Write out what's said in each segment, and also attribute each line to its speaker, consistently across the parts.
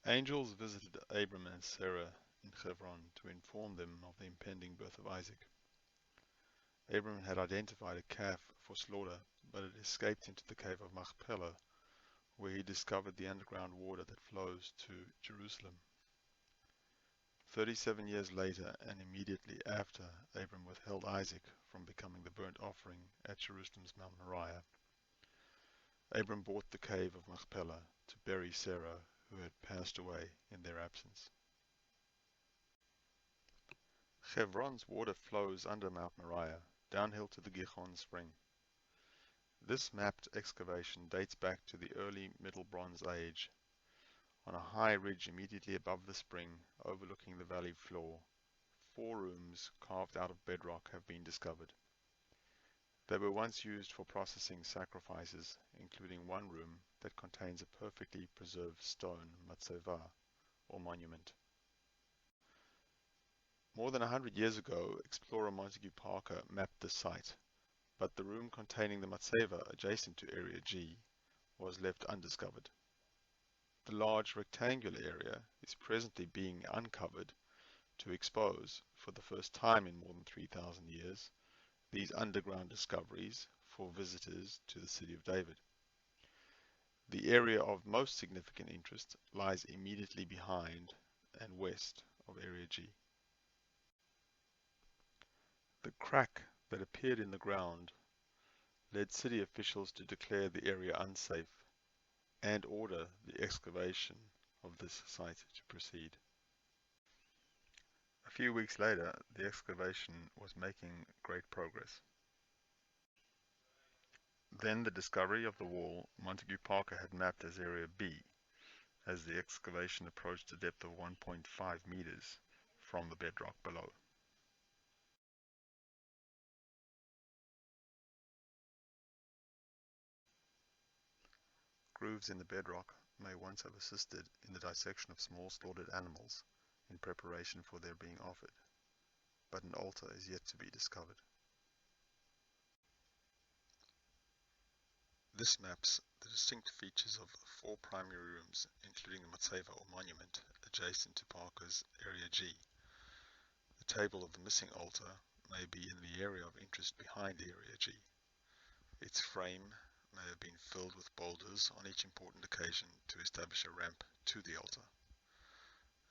Speaker 1: Angels visited Abram and Sarah in Hebron to inform them of the impending birth of Isaac. Abram had identified a calf for slaughter, but it escaped into the cave of Machpelah, where he discovered the underground water that flows to Jerusalem. 37 years later, and immediately after Abram withheld Isaac from becoming the burnt offering at Jerusalem's Mount Moriah, Abram bought the cave of Machpelah to bury Sarah, who had passed away in their absence. Hebron's water flows under Mount Moriah, downhill to the Gihon spring. This mapped excavation dates back to the early Middle Bronze Age. On a high ridge immediately above the spring, overlooking the valley floor, 4 rooms carved out of bedrock have been discovered. They were once used for processing sacrifices, including one room that contains a perfectly preserved stone matzeva, or monument. More than 100 years ago, explorer Montague Parker mapped the site, but the room containing the matzeva adjacent to Area G was left undiscovered. The large rectangular area is presently being uncovered to expose, for the first time in more than 3,000 years, these underground discoveries for visitors to the city of David. The area of most significant interest lies immediately behind and west of Area G. The crack that appeared in the ground led city officials to declare the area unsafe and order the excavation of this site to proceed. A few weeks later, the excavation was making great progress. Then the discovery of the wall Montague Parker had mapped as Area B, as the excavation approached a depth of 1.5 meters from the bedrock below. Grooves in the bedrock may once have assisted in the dissection of small slaughtered animals in preparation for their being offered, but an altar is yet to be discovered. This maps the distinct features of 4 primary rooms, including the matzeva or monument adjacent to Parker's Area G. The table of the missing altar may be in the area of interest behind Area G. Its frame may have been filled with boulders on each important occasion to establish a ramp to the altar.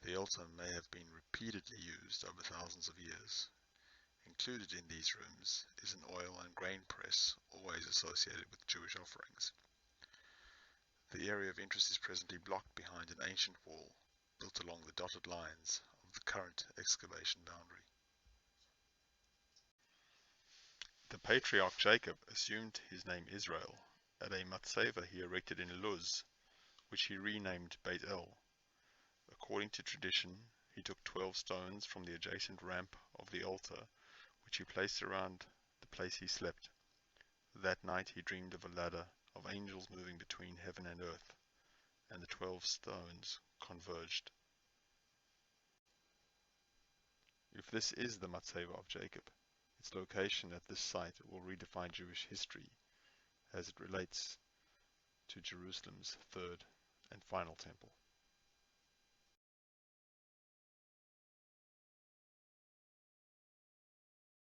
Speaker 1: The altar may have been repeatedly used over thousands of years. Included in these rooms is an oil and grain press, always associated with Jewish offerings. The area of interest is presently blocked behind an ancient wall built along the dotted lines of the current excavation boundary. The patriarch Jacob assumed his name Israel at a matzeva he erected in Luz, which he renamed Beit El. According to tradition, he took 12 stones from the adjacent ramp of the altar, which he placed around the place he slept. That night he dreamed of a ladder of angels moving between heaven and earth, and the 12 stones converged. If this is the matzeva of Jacob, its location at this site will redefine Jewish history as it relates to Jerusalem's third and final temple.